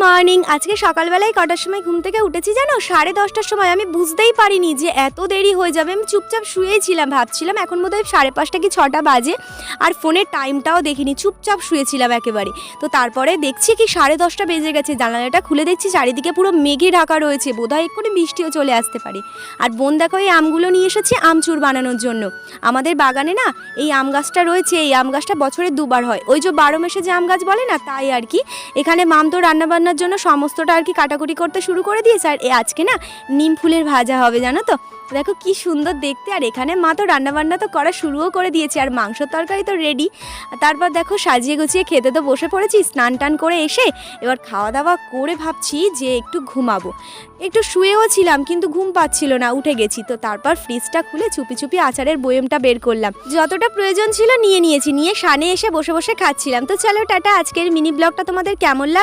Morning. আজকে সকালবেলায় কটার সময় ঘুম থেকে উঠেছি জানো? 10:30টার সময়। আমি বুঝতেই পারিনি যে এত দেরি হয়ে যাবে। আমি চুপচাপ শুয়েছিলাম, ভাবছিলাম এখন বোধহয় 5:30 কি 6টা বাজে, আর ফোনের টাইমটাও দেখিনি, চুপচাপ শুয়েছিলাম একেবারে। তো তারপরে দেখছি কি 10:30টা বেজে গেছে, জানালাটা খুলে দেখছি চারিদিকে পুরো মেঘে ঢাকা রয়েছে, বোধহয় এক্ষুনি বৃষ্টিও চলে আসতে পারে। আর বোন দেখো এই আমগুলো নিয়ে এসেছি আমচুর বানানোর জন্য। আমাদের বাগানে না এই আম গাছটা রয়েছে, এই আম গাছটা বছরে দুবার হয়, ওই যে 12 মাসে যে আম গাছ বলে না, তাই আর কি। এখানে মাম তো রান্নাবান্নার জন্য সমস্তটা আর কি কাটাকুটি করতে শুরু করে দিয়েছে। আর আজকে না নিম ফুলের ভাজা হবে জানো তো, দেখো কি সুন্দর দেখতে। আর এখানে মা তো রান্নাবান্না তো করা শুরুও করে দিয়েছে, আর মাংসর তরকারি তো রেডি। তারপর দেখো সাজিয়ে গুছিয়ে খেতে তো বসে পড়েছি। স্নান টান করে এসে এবার খাওয়া দাওয়া করে ভাবছি যে একটু ঘুমাবো। একটু শুয়েও ছিলাম কিন্তু ঘুম পাচ্ছিল না, উঠে গেছি। তো তারপর ফ্রিজটা খুলে চুপি চুপি আচারের বয়মটা বের করলাম, যতটা প্রয়োজন ছিল নিয়ে নিয়েছি, নিয়ে সানে এসে বসে বসে খাচ্ছিলাম। তো চলো টাটা, আজকের মিনি ব্লগটা তোমাদের কেমন লাগলো